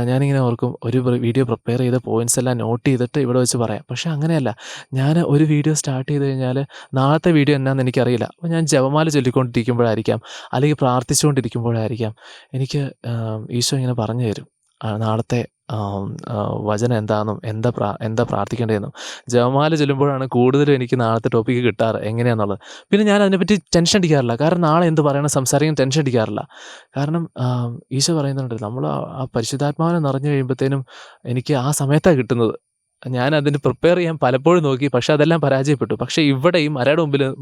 ഞാനിങ്ങനെ ഓർക്കും, ഒരു വീഡിയോ പ്രിപ്പയർ ചെയ്ത പോയിൻറ്റ്സ് എല്ലാം നോട്ട് ചെയ്തിട്ട് ഇവിടെ വെച്ച് പറയാം. പക്ഷേ അങ്ങനെയല്ല. ഞാൻ ഒരു വീഡിയോ സ്റ്റാർട്ട് ചെയ്ത് കഴിഞ്ഞാൽ നാളത്തെ വീഡിയോ എന്നാന്ന് എനിക്കറിയില്ല. അപ്പോൾ ഞാൻ ജപമാല ചൊല്ലിക്കൊണ്ടിരിക്കുമ്പോഴായിരിക്കാം, അല്ലെങ്കിൽ പ്രാർത്ഥിച്ചുകൊണ്ടിരിക്കുമ്പോഴായിരിക്കാം എനിക്ക് ഈശോ ഇങ്ങനെ പറഞ്ഞു തരും നാളത്തെ വചനം എന്താണെന്നും എന്താ പ്രാർത്ഥിക്കേണ്ടതെന്നും. ജപമാല ചൊല്ലുമ്പോഴാണ് കൂടുതലും എനിക്ക് നാളത്തെ ടോപ്പിക്ക് കിട്ടാറ് എങ്ങനെയാണെന്നുള്ളത്. പിന്നെ ഞാൻ അതിനെപ്പറ്റി ടെൻഷൻ അടിക്കാറില്ല. കാരണം നാളെ എന്ത് പറയണം, സംസാരിക്കാൻ ടെൻഷൻ അടിക്കാറില്ല. കാരണം ഈശോ പറയുന്നുണ്ട്, നമ്മൾ ആ പരിശുദ്ധാത്മാവിനെ നിറഞ്ഞു കഴിയുമ്പോഴത്തേനും എനിക്ക് ആ സമയത്താണ് കിട്ടുന്നത്. ഞാൻ അതിന് പ്രിപ്പയർ ചെയ്യാൻ പലപ്പോഴും നോക്കി, പക്ഷേ അതെല്ലാം പരാജയപ്പെട്ടു. പക്ഷേ ഇവിടെ ഈ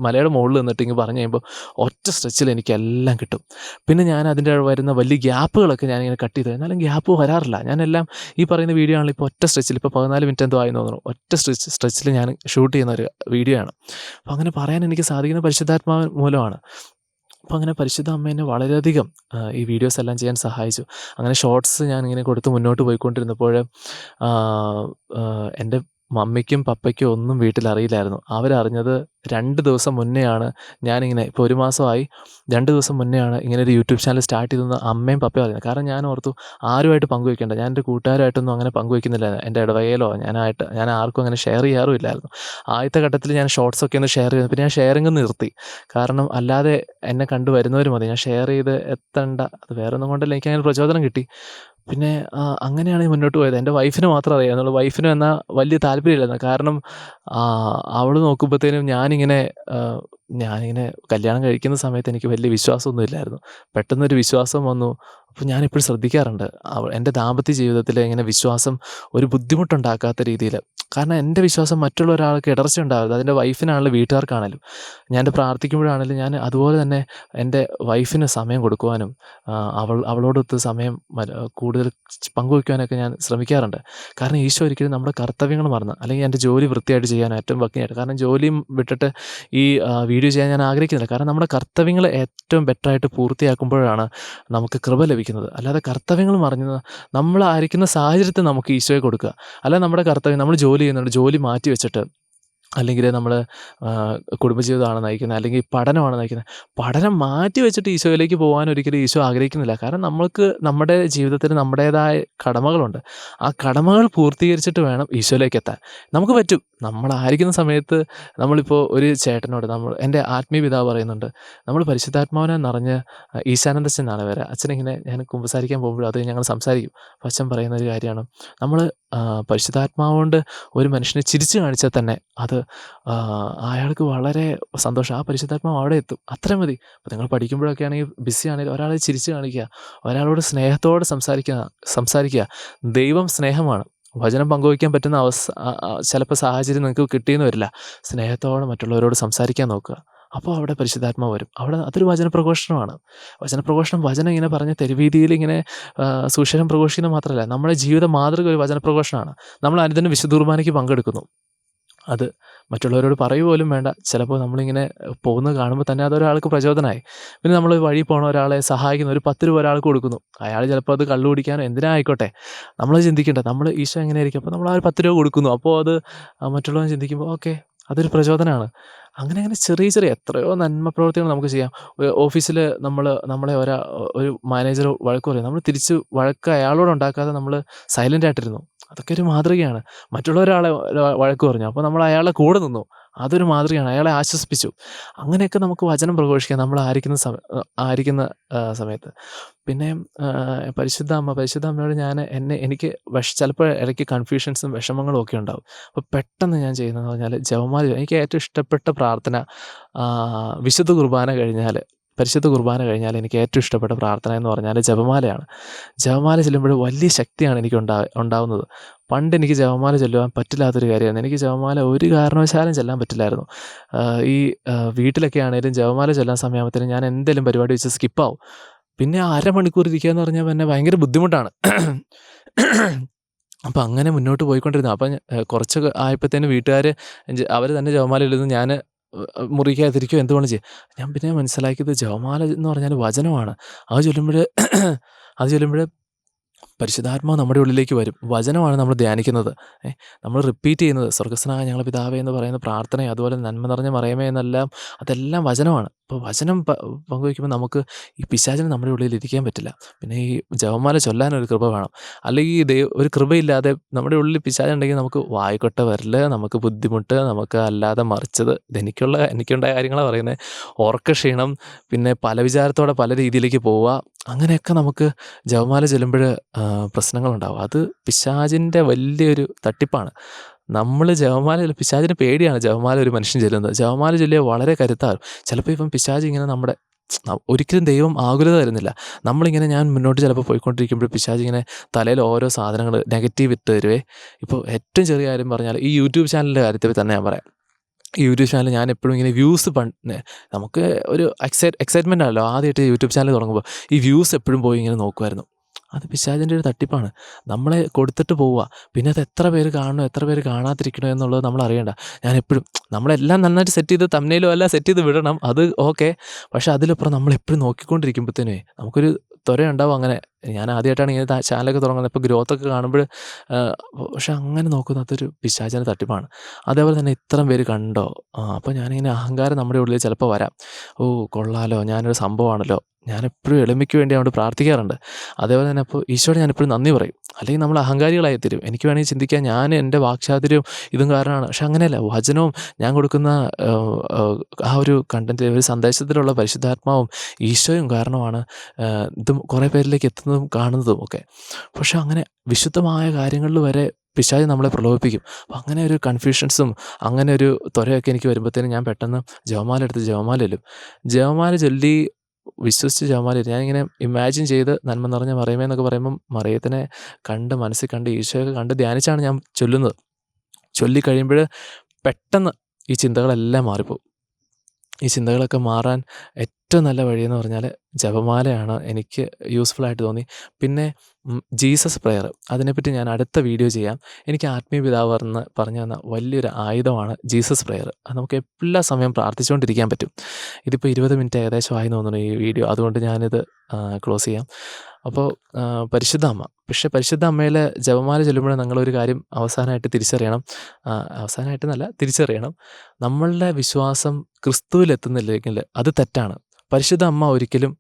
മലയുടെ മുകളിൽ നിന്നിട്ട് ഇങ്ങനെ പറഞ്ഞു കഴിയുമ്പോൾ ഒറ്റ സ്ട്രെച്ചിൽ എനിക്കെല്ലാം കിട്ടും. പിന്നെ ഞാൻ അതിൻ്റെ വരുന്ന വലിയ ഗ്യാപ്പുകളൊക്കെ ഞാനിങ്ങനെ കട്ട് ചെയ്തു. എന്നാലും ഗ്യാപ്പ് വരാറില്ല. ഞാനെല്ലാം ഈ പറയുന്ന വീഡിയോ ആണെങ്കിൽ ഇപ്പോൾ ഒറ്റ സ്ട്രെച്ചിൽ, ഇപ്പോൾ 14 മിനിറ്റ് എന്തോ ആയി തോന്നുന്നു, ഒറ്റ സ്ട്രെച്ചിൽ ഞാൻ ഷൂട്ട് ചെയ്യുന്ന ഒരു വീഡിയോ ആണ്. അപ്പോൾ അങ്ങനെ പറയാൻ എനിക്ക് സാധിക്കുന്ന പരിശുദ്ധാത്മാവ് മൂലമാണ്. അപ്പോൾ അങ്ങനെ പരിശുദ്ധ അമ്മ എന്നെ വളരെയധികം ഈ വീഡിയോസ് എല്ലാം ചെയ്യാൻ സഹായിച്ചു. അങ്ങനെ ഷോർട്സ് ഞാനിങ്ങനെ കൊടുത്ത് മുന്നോട്ട് പോയിക്കൊണ്ടിരുന്നപ്പോൾ എൻ്റെ മമ്മിക്കും പപ്പയ്ക്കും ഒന്നും വീട്ടിലറിയില്ലായിരുന്നു. അവരറിഞ്ഞത് 2 ദിവസം മുന്നെയാണ്. ഞാനിങ്ങനെ ഇപ്പോൾ 1 മാസമായി, 2 ദിവസം മുന്നെയാണ് ഇങ്ങനെ ഒരു യൂട്യൂബ് ചാനൽ സ്റ്റാർട്ട് ചെയ്തതെന്ന് അമ്മയും പപ്പയും അറിഞ്ഞത്. കാരണം ഞാൻ ഓർത്തു, ആരുമായിട്ട് പങ്കുവയ്ക്കേണ്ട, ഞാൻ എൻ്റെ കൂട്ടുകാരുമായിട്ടൊന്നും അങ്ങനെ പങ്കുവയ്ക്കുന്നില്ല. എൻ്റെ ഇടവകയിലോ ഞാൻ ആർക്കും അങ്ങനെ ഷെയർ ചെയ്യാറുമില്ലായിരുന്നു. ആദ്യത്തെ ഘട്ടത്തിൽ ഞാൻ ഷോർട്സൊക്കെ ഒന്ന് ഷെയർ ചെയ്തു. പിന്നെ ഞാൻ ഷെയറിങ് നിർത്തി. കാരണം അല്ലാതെ എന്നെ കണ്ടു വരുന്നവർ മതി, ഞാൻ ഷെയർ ചെയ്ത് എത്തണ്ട. അത് വേറെ ഒന്നും കൊണ്ടല്ല, എനിക്കങ്ങനെ പ്രചോദനം കിട്ടി. പിന്നെ അങ്ങനെയാണ് മുന്നോട്ട് പോയത്. എൻ്റെ വൈഫിന് മാത്രം അറിയാവുന്നുള്ളൂ. വൈഫിനും എന്നാൽ വലിയ താല്പര്യമില്ലായിരുന്നു. കാരണം അവൾ നോക്കുമ്പോഴത്തേനും ഞാനിങ്ങനെ കല്യാണം കഴിക്കുന്ന സമയത്ത് എനിക്ക് വലിയ വിശ്വാസമൊന്നും ഇല്ലായിരുന്നു. പെട്ടെന്നൊരു വിശ്വാസം വന്നു. അപ്പോൾ ഞാനെപ്പോഴും ശ്രദ്ധിക്കാറുണ്ട് എൻ്റെ ദാമ്പത്യ ജീവിതത്തിൽ ഇങ്ങനെ വിശ്വാസം ഒരു ബുദ്ധിമുട്ടുണ്ടാക്കാത്ത രീതിയിൽ. കാരണം എൻ്റെ വിശ്വാസം മറ്റുള്ള ഒരാൾക്ക് ഇടർച്ച ഉണ്ടാകരുത്. അതെൻ്റെ വൈഫിനാണെങ്കിലും വീട്ടുകാർക്കാണെങ്കിലും. ഞാൻ പ്രാർത്ഥിക്കുമ്പോഴാണെങ്കിലും ഞാൻ അതുപോലെ തന്നെ എൻ്റെ വൈഫിന് സമയം കൊടുക്കുവാനും അവളോടൊത്ത് സമയം കൂടുതൽ പങ്കുവയ്ക്കുവാനൊക്കെ ഞാൻ ശ്രമിക്കാറുണ്ട്. കാരണം ഈശോ ഒരിക്കലും നമ്മുടെ കർത്തവ്യങ്ങൾ മറന്ന്, അല്ലെങ്കിൽ എൻ്റെ ജോലി വൃത്തിയായിട്ട് ചെയ്യാൻ ഏറ്റവും ഭംഗിയായിട്ട്, കാരണം ജോലിയും വിട്ടിട്ട് ഈ വീഡിയോ ചെയ്യാൻ ഞാൻ ആഗ്രഹിക്കുന്നില്ല. കാരണം നമ്മുടെ കർത്തവ്യങ്ങൾ ഏറ്റവും ബെറ്ററായിട്ട് പൂർത്തിയാക്കുമ്പോഴാണ് നമുക്ക് കൃപ ലഭിക്കുന്നത്. അല്ലാതെ കർത്തവ്യങ്ങൾ മറന്ന് നമ്മളായിരിക്കുന്ന സാഹചര്യത്തിൽ നമുക്ക് ഈശോയെ കൊടുക്കുക. അല്ലാതെ നമ്മുടെ കർത്തവ്യം, നമ്മൾ ജോലി ചെയ്യുന്നുണ്ട്, ജോലി മാറ്റി വെച്ചിട്ട്, അല്ലെങ്കിൽ നമ്മൾ കുടുംബജീവിതമാണ് നയിക്കുന്നത്, അല്ലെങ്കിൽ പഠനമാണ് നയിക്കുന്നത്, പഠനം മാറ്റി വെച്ചിട്ട് ഈശോയിലേക്ക് പോകാൻ ഒരിക്കലും ഈശോ ആഗ്രഹിക്കുന്നില്ല. കാരണം നമ്മൾക്ക് നമ്മുടെ ജീവിതത്തിൽ നമ്മുടേതായ കടമകളുണ്ട്. ആ കടമകൾ പൂർത്തീകരിച്ചിട്ട് വേണം ഈശോയിലേക്ക് എത്താൻ. നമുക്ക് പറ്റും. നമ്മളായിരിക്കുന്ന സമയത്ത് നമ്മളിപ്പോൾ ഒരു ചേട്ടനോട് എൻ്റെ ആത്മീയ പിതാവ് പറയുന്നുണ്ട്, നമ്മൾ പരിശുദ്ധാത്മാവിനെ നിറഞ്ഞ് ഈശാനന്ദച്ചൻ എന്നാണ് വരെ അച്ഛനിങ്ങനെ, ഞാൻ കുമ്പസാരിക്കാൻ പോകുമ്പോഴും അത് ഞങ്ങൾ സംസാരിക്കും. അപ്പോൾ അച്ഛൻ പറയുന്ന ഒരു കാര്യമാണ്, നമ്മൾ പരിശുദ്ധാത്മാവ് കൊണ്ട് ഒരു മനുഷ്യനെ ചിരിച്ചു കാണിച്ചാൽ തന്നെ അത് അയാൾക്ക് വളരെ സന്തോഷം. ആ പരിശുദ്ധാത്മാവ് അവിടെ എത്തും. അത്ര മതി. അപ്പോൾ നിങ്ങൾ പഠിക്കുമ്പോഴൊക്കെ ആണെങ്കിൽ ബിസി ആണെങ്കിലും ഒരാളെ ചിരിച്ച് കാണിക്കുക, ഒരാളോട് സ്നേഹത്തോടെ സംസാരിക്കുക. ദൈവം സ്നേഹമാണ്. വചനം പങ്കുവയ്ക്കാൻ പറ്റുന്ന ചിലപ്പോൾ സാഹചര്യം നിങ്ങൾക്ക് കിട്ടിയെന്ന് വരില്ല. സ്നേഹത്തോടെ മറ്റുള്ളവരോട് സംസാരിക്കാൻ നോക്കുക. അപ്പോൾ അവിടെ പരിശുദ്ധാത്മാവ് വരും. അവിടെ അതൊരു വചനപ്രഘോഷണമാണ്. വചനം ഇങ്ങനെ പറഞ്ഞ് തെരുവീതിയിൽ ഇങ്ങനെ സുവിശേഷം പ്രഘോഷിക്കുന്നത് മാത്രമല്ല, നമ്മുടെ ജീവിത മാതൃക ഒരു വചനപ്രഘോഷണമാണ്. നമ്മൾ അനുദിനം വിശുദ്ധ കുർബാനയ്ക്ക് പങ്കെടുക്കുന്നു. അത് മറ്റുള്ളവരോട് പറയുക വേണ്ട. ചിലപ്പോൾ നമ്മളിങ്ങനെ പോകുന്നത് കാണുമ്പോൾ തന്നെ അതൊരാൾക്ക് പ്രചോദനമായി. പിന്നെ നമ്മൾ വഴി പോകണ ഒരാളെ സഹായിക്കുന്നു, ഒരു 10 രൂപ ഒരാൾക്ക് കൊടുക്കുന്നു. അയാൾ ചിലപ്പോൾ അത് കള്ളു കുടിക്കാനോ എന്തിനാ ആയിക്കോട്ടെ, നമ്മൾ ചിന്തിക്കേണ്ട നമ്മൾ ഈശോ എങ്ങനെയായിരിക്കും. അപ്പോൾ നമ്മൾ ആ ഒരു 10 രൂപ കൊടുക്കുന്നു. അപ്പോൾ അത് മറ്റുള്ളവർ ചിന്തിക്കുമ്പോൾ ഓക്കെ, അതൊരു പ്രചോദനമാണ്. അങ്ങനെ ചെറിയ എത്രയോ നന്മ പ്രവർത്തികൾ നമുക്ക് ചെയ്യാം. ഓഫീസിൽ നമ്മളെ ഒരു മാനേജർ വഴക്ക് പറയും, നമ്മൾ തിരിച്ച് വഴക്ക് അയാളോട് ഉണ്ടാക്കാതെ നമ്മൾ സൈലൻ്റ് ആയിട്ടിരുന്നു. അതൊക്കെ ഒരു മാതൃകയാണ്. മറ്റുള്ളൊരാളെ വഴക്ക് പറഞ്ഞു, അപ്പോൾ നമ്മൾ അയാളുടെ കൂടെ നിന്നു. അതൊരു മാതൃകയാണ്. അയാളെ ആശ്വസിപ്പിച്ചു. അങ്ങനെയൊക്കെ നമുക്ക് വചനം പ്രഘോഷിക്കാം നമ്മൾ ആയിരിക്കുന്ന സമയത്ത്. പിന്നെ പരിശുദ്ധ അമ്മയോട് എനിക്ക് ചിലപ്പോൾ ഇടയ്ക്ക് കൺഫ്യൂഷൻസും വിഷമങ്ങളും ഒക്കെ ഉണ്ടാവും. അപ്പോൾ പെട്ടെന്ന് ഞാൻ ചെയ്യുന്നതെന്ന് പറഞ്ഞാൽ ജപമാല. എനിക്ക് ഏറ്റവും ഇഷ്ടപ്പെട്ട പ്രാർത്ഥന വിശുദ്ധ കുർബാന കഴിഞ്ഞാൽ, പരിശുദ്ധ കുർബാന കഴിഞ്ഞാൽ എനിക്ക് ഏറ്റവും ഇഷ്ടപ്പെട്ട പ്രാർത്ഥന എന്ന് പറഞ്ഞാൽ ജപമാലയാണ്. ജപമാല ചൊല്ലുമ്പോൾ വലിയ ശക്തിയാണ് എനിക്ക് ഉണ്ടാവുന്നത്. പണ്ട് എനിക്ക് ജപമാല ചൊല്ലുവാൻ പറ്റില്ലാത്തൊരു കാര്യമായിരുന്നു. എനിക്ക് ജപമാല ഒരു കാരണവശാലും ചെല്ലാൻ പറ്റില്ലായിരുന്നു. ഈ വീട്ടിലൊക്കെ ആണെങ്കിലും ജപമാല ചൊല്ലാൻ സമയമാകുമ്പോഴത്തേനും ഞാൻ എന്തെങ്കിലും പരിപാടി വെച്ച് സ്കിപ്പാവും. പിന്നെ അരമണിക്കൂർ ഇരിക്കുക എന്ന് പറഞ്ഞാൽ പിന്നെ ഭയങ്കര ബുദ്ധിമുട്ടാണ്. അപ്പോൾ അങ്ങനെ മുന്നോട്ട് പോയിക്കൊണ്ടിരുന്നു. അപ്പം കുറച്ച് ആയപ്പോഴത്തേനും വീട്ടുകാർ അവർ തന്നെ ജപമാല ചൊല്ലുന്നു, ഞാൻ മുറിക്കാതിരിക്കുകയോ എന്തുകൊണ്ട് ചെയ്യും. ഞാൻ പിന്നെ മനസ്സിലാക്കിയത് ജപമാല എന്ന് പറഞ്ഞാൽ വചനമാണ്. അത് ചൊല്ലുമ്പോൾ പരിശുദ്ധാത്മാവ് നമ്മുടെ ഉള്ളിലേക്ക് വരും. വചനമാണ് നമ്മൾ ധ്യാനിക്കുന്നത്. നമ്മൾ റിപ്പീറ്റ് ചെയ്യുന്നത് സ്വർഗ്ഗസ്ഥനായ ഞങ്ങളുടെ പിതാവേ എന്ന് പറയുന്ന പ്രാർത്ഥനയും അതുപോലെ നന്മ നിറഞ്ഞ മറിയമേ എന്നെല്ലാം, അതെല്ലാം വചനമാണ്. അപ്പോൾ വചനം പങ്കുവയ്ക്കുമ്പോൾ നമുക്ക് ഈ പിശാചിന് നമ്മുടെ ഉള്ളിൽ ഇരിക്കാൻ പറ്റില്ല. പിന്നെ ഈ ജപമാല ചൊല്ലാനൊരു കൃപ വേണം. അല്ലെങ്കിൽ ഒരു കൃപയില്ലാതെ നമ്മുടെ ഉള്ളിൽ പിശാചുണ്ടെങ്കിൽ നമുക്ക് വായിക്കൊട്ട വരല്, നമുക്ക് ബുദ്ധിമുട്ട്, നമുക്ക് അല്ലാതെ മറിച്ചത്, എനിക്കുണ്ടായ കാര്യങ്ങളാണ് പറയുന്നത്. ഉറക്കക്ഷീണം, പിന്നെ പല വിചാരത്തോടെ പല രീതിയിലേക്ക് പോവുക, അങ്ങനെയൊക്കെ നമുക്ക് ജപമാല ചൊല്ലുമ്പോൾ പ്രശ്നങ്ങളുണ്ടാവും. അത് പിശാചിൻ്റെ വലിയൊരു തട്ടിപ്പാണ്. നമ്മൾ പിശാചിന് പേടിയാണ് ജപമാല ഒരു മനുഷ്യൻ ചൊല്ലുന്നത്. ജപമാല ചൊല്ലിയാൽ വളരെ കരുത്താകും. ചിലപ്പോൾ ഇപ്പം പിശാച് ഇങ്ങനെ ഒരിക്കലും ദൈവം ആകുലത തരുന്നില്ല. ഞാൻ മുന്നോട്ട് ചിലപ്പോൾ പോയിക്കൊണ്ടിരിക്കുമ്പോൾ പിശാച് ഇങ്ങനെ തലയിൽ ഓരോ സാധനങ്ങൾ നെഗറ്റീവ് ഇട്ട് തരുവേ. ഇപ്പോൾ ഏറ്റവും ചെറിയ കാര്യം പറഞ്ഞാൽ ഈ യൂട്യൂബ് ചാനലിൻ്റെ കാര്യത്തിൽ തന്നെ ഞാൻ പറയാം. ഈ യൂട്യൂബ് ചാനൽ ഞാൻ എപ്പോഴും ഇങ്ങനെ വ്യൂസ് നമുക്ക് ഒരു എക്സൈറ്റ്മെൻ്റ് ആണല്ലോ ആദ്യമായിട്ട് യൂട്യൂബ് ചാനൽ തുടങ്ങുമ്പോൾ. ഈ വ്യൂസ് എപ്പോഴും പോയി ഇങ്ങനെ നോക്കുമായിരുന്നു. അത് പിശാചിൻ്റെ ഒരു തട്ടിപ്പാണ്. നമ്മളെ കൊടുത്തിട്ട് പോവുക. പിന്നെ അത് എത്ര പേര് കാണണോ എത്ര പേര് കാണാതിരിക്കണോ എന്നുള്ളത് നമ്മൾ അറിയണ്ട. ഞാനെപ്പോഴും നമ്മളെല്ലാം നന്നായിട്ട് സെറ്റ് ചെയ്ത് തംബ്നെയിലും എല്ലാം സെറ്റ് ചെയ്ത് വിടണം, അത് ഓക്കെ. പക്ഷേ അതിലപ്പുറം നമ്മളെപ്പോഴും നോക്കിക്കൊണ്ടിരിക്കുമ്പോഴത്തേനേ നമുക്കൊരു ത്വരയുണ്ടാവും. അങ്ങനെ ഞാൻ ആദ്യമായിട്ടാണ് ഇങ്ങനെ ചാനലൊക്കെ തുടങ്ങുന്നത്. ഇപ്പോൾ ഗ്രോത്തൊക്കെ കാണുമ്പോൾ പക്ഷെ അങ്ങനെ നോക്കുന്നത് അതൊരു പിശാചിൻ്റെ തട്ടിപ്പാണ്. അതേപോലെ തന്നെ ഇത്രയും പേര് കണ്ടോ, അപ്പോൾ ഞാനിങ്ങനെ അഹങ്കാരം നമ്മുടെ ഉള്ളിൽ ചിലപ്പോൾ വരാം. ഓ കൊള്ളാലോ, ഞാനൊരു സംഭവമാണല്ലോ. ഞാനെപ്പോഴും എളിമയ്ക്ക് വേണ്ടി അങ്ങോട്ട് പ്രാർത്ഥിക്കാറുണ്ട്. അതേപോലെ തന്നെ അപ്പോൾ ഈശോയോട് ഞാനെപ്പോഴും നന്ദി പറയും. അല്ലെങ്കിൽ നമ്മൾ അഹങ്കാരികളായി തരും. എനിക്ക് വേണമെങ്കിൽ ചിന്തിക്കാം ഞാൻ എൻ്റെ വാക്ചാതുര്യവും ഇതും കാരണമാണ്. പക്ഷെ അങ്ങനെയല്ല. വചനവും ഞാൻ കൊടുക്കുന്ന ആ ഒരു കണ്ടൻറ്റ്, ഒരു സന്ദേശത്തിലുള്ള പരിശുദ്ധാത്മാവും ഈശോയും കാരണമാണ് ഇതും കുറേ പേരിലേക്ക് എത്തുന്നതും കാണുന്നതും ഒക്കെ. പക്ഷെ അങ്ങനെ വിശുദ്ധമായ കാര്യങ്ങളിൽ വരെ പിശാച് നമ്മളെ പ്രലോഭിപ്പിക്കും. അപ്പോൾ അങ്ങനെ ഒരു കൺഫ്യൂഷൻസും അങ്ങനെ ഒരു ത്വരയൊക്കെ എനിക്ക് വരുമ്പോഴത്തേനും ഞാൻ പെട്ടെന്ന് ജപമാല എടുത്ത് ജപമാല ചൊല്ലും. ജപമാല ചൊല്ലി വിശ്വസിച്ച് ജപമാല ഞാനിങ്ങനെ ഇമാജിൻ ചെയ്ത് നന്മ നിറഞ്ഞ മറിയമേ എന്നൊക്കെ പറയുമ്പം മറിയത്തിനെ മനസ്സിൽ കണ്ട് ഈശോയൊക്കെ കണ്ട് ധ്യാനിച്ചാണ് ഞാൻ ചൊല്ലുന്നത്. ചൊല്ലിക്കഴിയുമ്പോൾ പെട്ടെന്ന് ഈ ചിന്തകളെല്ലാം മാറിപ്പോകും. ഈ ചിന്തകളൊക്കെ മാറാൻ ഏറ്റവും നല്ല വഴിയെന്ന് പറഞ്ഞാൽ ജപമാലയാണ് എനിക്ക് യൂസ്ഫുള്ളായിട്ട് തോന്നി. പിന്നെ ജീസസ് പ്രെയർ, അതിനെപ്പറ്റി ഞാൻ അടുത്ത വീഡിയോ ചെയ്യാം. എനിക്ക് ആത്മീയ പിതാവ് പറഞ്ഞു തന്ന വലിയൊരു ആയുധമാണ് ജീസസ് പ്രെയർ. അത് നമുക്ക് എല്ലാ സമയം പ്രാർത്ഥിച്ചുകൊണ്ടിരിക്കാൻ പറ്റും. ഇതിപ്പോൾ 20 മിനിറ്റ് ഏകദേശം ആയി തോന്നുന്നു ഈ വീഡിയോ, അതുകൊണ്ട് ഞാനിത് ക്ലോസ് ചെയ്യാം. അപ്പോൾ പരിശുദ്ധ അമ്മ, പക്ഷേ പരിശുദ്ധ അമ്മയിൽ ജപമാല ചൊല്ലുമ്പോൾ നിങ്ങളൊരു കാര്യം അവസാനമായിട്ട് തിരിച്ചറിയണം, നമ്മളുടെ വിശ്വാസം ക്രിസ്തുവിലെത്തുന്നില്ലെങ്കിൽ അത് തെറ്റാണ്. പരിശുദ്ധ അമ്മ ഒരിക്കലും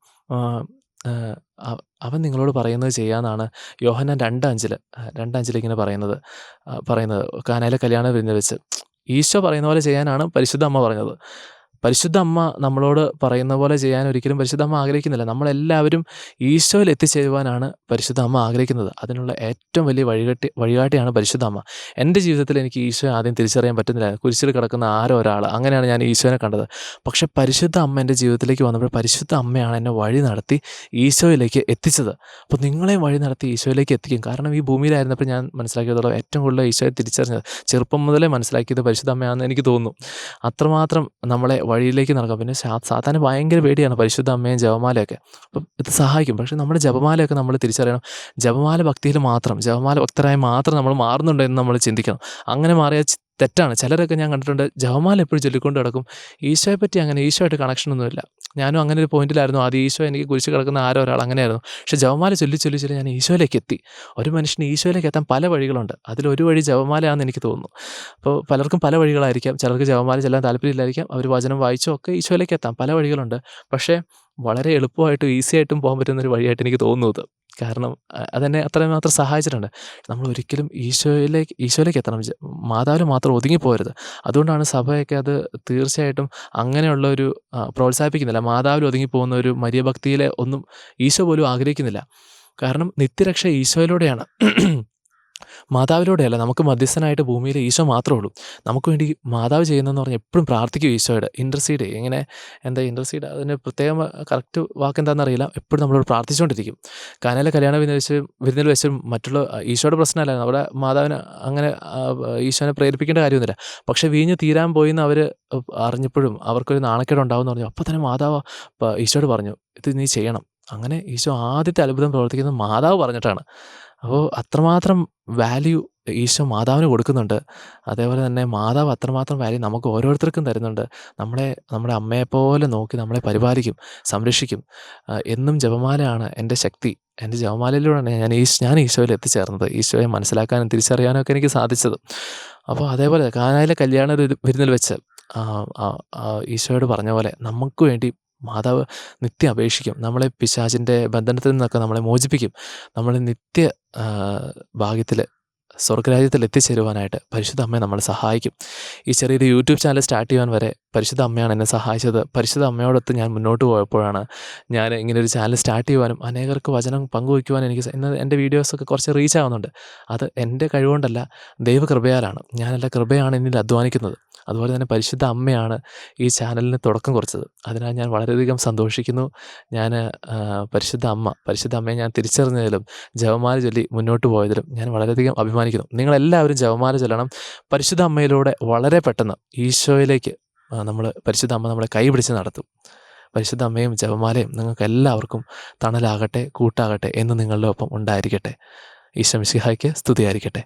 അവൻ നിങ്ങളോട് പറയുന്നത് ചെയ്യാമെന്നാണ് യോഹന്നാൻ 2:5 ഇങ്ങനെ പറയുന്നത് കാനായിലെ കല്യാണ വിരുന്നിൽ വെച്ച് ഈശോ പറയുന്ന പോലെ ചെയ്യാനാണ് പരിശുദ്ധ അമ്മ പറഞ്ഞത്. പരിശുദ്ധ അമ്മ നമ്മളോട് പറയുന്ന പോലെ ചെയ്യാൻ ഒരിക്കലും പരിശുദ്ധ അമ്മ ആഗ്രഹിക്കുന്നില്ല. നമ്മളെല്ലാവരും ഈശോയിൽ എത്തിച്ചേരുവാനാണ് പരിശുദ്ധ അമ്മ ആഗ്രഹിക്കുന്നത്. അതിനുള്ള ഏറ്റവും വലിയ വഴികാട്ടിയാണ് പരിശുദ്ധ അമ്മ. എൻ്റെ ജീവിതത്തിൽ എനിക്ക് ഈശോയെ ആദ്യം തിരിച്ചറിയാൻ പറ്റുന്നില്ല. കുരിശിൽ കിടക്കുന്ന ആരോ ഒരാൾ, അങ്ങനെയാണ് ഞാൻ ഈശോനെ കണ്ടത്. പക്ഷേ പരിശുദ്ധ അമ്മ എൻ്റെ ജീവിതത്തിലേക്ക് വന്നപ്പോൾ പരിശുദ്ധ അമ്മയാണ് എന്നെ വഴി നടത്തി ഈശോയിലേക്ക് എത്തിച്ചത്. അപ്പോൾ നിങ്ങളെയും വഴി നടത്തി ഈശോയിലേക്ക് എത്തിക്കും. കാരണം ഈ ഭൂമിയിലായിരുന്നപ്പോൾ ഞാൻ മനസ്സിലാക്കിയതോളം ഏറ്റവും കൂടുതൽ ഈശോയെ തിരിച്ചറിഞ്ഞത്, ചെറുപ്പം മുതലേ മനസ്സിലാക്കിയത് പരിശുദ്ധ അമ്മയാണെന്ന് എനിക്ക് തോന്നുന്നു. അത്രമാത്രം നമ്മളെ വഴിയിലേക്ക് നടക്കാം. പിന്നെ സാത്താന് ഭയങ്കര പേടിയാണ് പരിശുദ്ധ അമ്മയും ജപമാലയൊക്കെ. അപ്പം ഇത് സഹായിക്കും. പക്ഷേ നമ്മുടെ ജപമാലയൊക്കെ നമ്മൾ തിരിച്ചറിയണം. ജപമാല ഭക്തരായി മാത്രം നമ്മൾ മാറുന്നുണ്ടോ എന്ന് നമ്മൾ ചിന്തിക്കണം. അങ്ങനെ മാറിയാൽ തെറ്റാണ്. ചിലരൊക്കെ ഞാൻ കണ്ടിട്ടുണ്ട് ജപമാല എപ്പോഴും ചൊല്ലിക്കൊണ്ട് കിടക്കും. ഈശോയെ പറ്റി ഈശോയായിട്ട് കണക്ഷനൊന്നുമില്ല. ഞാനും അങ്ങനെ ഒരു പോയിന്റിലായിരുന്നു. ആദ്യം ഈശോ എനിക്ക് കുരിശ് കിടക്കുന്ന ആരോ ഒരാൾ അങ്ങനെയായിരുന്നു. പക്ഷേ ജപമാല ചൊല്ലി ഞാൻ ഈശോയിലേക്ക് എത്തി. ഒരു മനുഷ്യന് ഈശോയിലേക്ക് എത്താൻ പല വഴികളുണ്ട്. അതിലൊരു വഴി ജപമാലയാണെന്ന് എനിക്ക് തോന്നുന്നു. അപ്പോൾ പലർക്കും പല വഴികളായിരിക്കാം. ചിലർക്ക് ജപമാല ചെല്ലാൻ താല്പര്യമില്ലായിരിക്കാം. അവർ വചനം വായിച്ചോ ഒക്കെ ഈശോയിലേക്ക് എത്താം. പല വഴികളുണ്ട്. പക്ഷേ വളരെ എളുപ്പമായിട്ടും ഈസിയായിട്ടും പോകാൻ പറ്റുന്നൊരു വഴിയായിട്ട് എനിക്ക് തോന്നുന്നത്. കാരണം അതെന്നെ അത്രമാത്രം സഹായിച്ചിട്ടുണ്ട്. നമ്മൾ ഒരിക്കലും ഈശോയിലേക്ക് എത്തണം. മാതാവിൽ മാത്രം ഒതുങ്ങിപ്പോകരുത്. അതുകൊണ്ടാണ് സഭയൊക്കെ അത് തീർച്ചയായിട്ടും അങ്ങനെയുള്ളൊരു പ്രോത്സാഹിപ്പിക്കുന്നില്ല. മാതാവിൽ ഒതുങ്ങിപ്പോകുന്ന ഒരു മരിയഭക്തിയിലെ ഒന്നും ഈശോ പോലും ആഗ്രഹിക്കുന്നില്ല. കാരണം നിത്യരക്ഷ ഈശോയിലൂടെയാണ്, മാതാവിലൂടെയല്ല. നമുക്ക് മധ്യസ്ഥനായിട്ട് ഭൂമിയിൽ ഈശോ മാത്രമേ ഉള്ളൂ. നമുക്ക് വേണ്ടി മാതാവ് ചെയ്യുന്നതെന്ന് പറഞ്ഞാൽ എപ്പോഴും പ്രാർത്ഥിക്കും ഈശോയുടെ ഇൻ്റർസീഡ്. ഇൻ്റർസീഡ് അതിന് പ്രത്യേകം കറക്റ്റ് വാക്കെന്താണെന്നറിയില്ല. എപ്പോഴും നമ്മളോട് പ്രാർത്ഥിച്ചുകൊണ്ടിരിക്കും. കാനായിലെ കല്യാണ വിരുന്നിൽ വെച്ച് മറ്റുള്ള ഈശോയുടെ പ്രശ്നമല്ല, അവിടെ മാതാവിന് അങ്ങനെ ഈശോനെ പ്രേരിപ്പിക്കേണ്ട കാര്യമൊന്നുമില്ല. പക്ഷേ വീഞ്ഞ് തീരാൻ പോയിന്ന് അവർ അറിഞ്ഞപ്പോഴും അവർക്കൊരു നാണക്കേട് ഉണ്ടാവുമെന്ന് പറഞ്ഞു. അപ്പോൾ തന്നെ മാതാവ് ഈശോയോട് പറഞ്ഞു, ഇത് നീ ചെയ്യണം. അങ്ങനെ ഈശോ ആദ്യത്തെ അത്ഭുതം പ്രവർത്തിക്കുന്നത് മാതാവ് പറഞ്ഞിട്ടാണ്. അപ്പോൾ അത്രമാത്രം വാല്യൂ ഈശോ മാതാവിന് കൊടുക്കുന്നുണ്ട്. അതേപോലെ തന്നെ മാതാവ് അത്രമാത്രം വാല്യൂ നമുക്ക് ഓരോരുത്തർക്കും തരുന്നുണ്ട്. നമ്മുടെ അമ്മയെപ്പോലെ നോക്കി നമ്മളെ പരിപാലിക്കും, സംരക്ഷിക്കും. എന്നും ജപമാലയാണ് എൻ്റെ ശക്തി. എൻ്റെ ജപമാലയിലൂടെയാണ് ഞാൻ ഈശോയിൽ എത്തിച്ചേർന്നത്. ഈശോയെ മനസ്സിലാക്കാനും തിരിച്ചറിയാനും ഒക്കെ എനിക്ക് സാധിച്ചത്. അപ്പോൾ അതേപോലെ കാനായിലെ കല്യാണ വിരുന്നിൽ വെച്ച് ഈശോയോട് പറഞ്ഞ പോലെ നമുക്ക് വേണ്ടി മാതാവ് നിത്യം അപേക്ഷിക്കും. നമ്മളെ പിശാചിൻ്റെ ബന്ധനത്തിൽ നിന്നൊക്കെ നമ്മളെ മോചിപ്പിക്കും. നമ്മൾ നിത്യ ഭാഗ്യത്തിൽ സ്വർഗ്ഗരാജ്യത്തിൽ എത്തിച്ചേരുവാനായിട്ട് പരിശുദ്ധ അമ്മയെ നമ്മളെ സഹായിക്കും. ഈ ചെറിയൊരു യൂട്യൂബ് ചാനൽ സ്റ്റാർട്ട് ചെയ്യാൻ വരെ പരിശുദ്ധ അമ്മയാണ് എന്നെ സഹായിച്ചത്. പരിശുദ്ധ അമ്മയോടൊത്ത് ഞാൻ മുന്നോട്ട് പോയപ്പോഴാണ് ഞാൻ ഇങ്ങനൊരു ചാനൽ സ്റ്റാർട്ട് ചെയ്യുവാനും അനേകർക്ക് വചനം പങ്കുവയ്ക്കുവാനും ഇന്ന് എൻ്റെ വീഡിയോസൊക്കെ കുറച്ച് റീച്ച് ആവുന്നുണ്ട്. അത് എൻ്റെ കഴിവുകൊണ്ടല്ല, ദൈവകൃപയാലാണ്. ഞാനല്ല, കൃപയാണ് എന്നിൽ അധ്വാനിക്കുന്നത്. അതുപോലെ തന്നെ പരിശുദ്ധ അമ്മയാണ് ഈ ചാനലിന് തുടക്കം കുറിച്ചത്. അതിനാൽ ഞാൻ വളരെയധികം സന്തോഷിക്കുന്നു. ഞാൻ പരിശുദ്ധ അമ്മയെ ഞാൻ തിരിച്ചറിഞ്ഞതിലും ജപമാല ചൊല്ലി മുന്നോട്ട് പോയതിലും ഞാൻ വളരെയധികം അഭിമാനിക്കുന്നു. നിങ്ങളെല്ലാവരും ജപമാല ചൊല്ലണം. പരിശുദ്ധ അമ്മയിലൂടെ വളരെ പെട്ടെന്ന് ഈശോയിലേക്ക് പരിശുദ്ധ അമ്മ നമ്മളെ കൈപിടിച്ച് നടത്തും. പരിശുദ്ധ അമ്മയും ജപമാലയും നിങ്ങൾക്ക് എല്ലാവർക്കും തണലാകട്ടെ, കൂട്ടാകട്ടെ എന്ന് നിങ്ങളുടെ ഒപ്പം ഉണ്ടായിരിക്കട്ടെ. ഈശോ മിശിഹായ്ക്ക് സ്തുതിയായിരിക്കട്ടെ.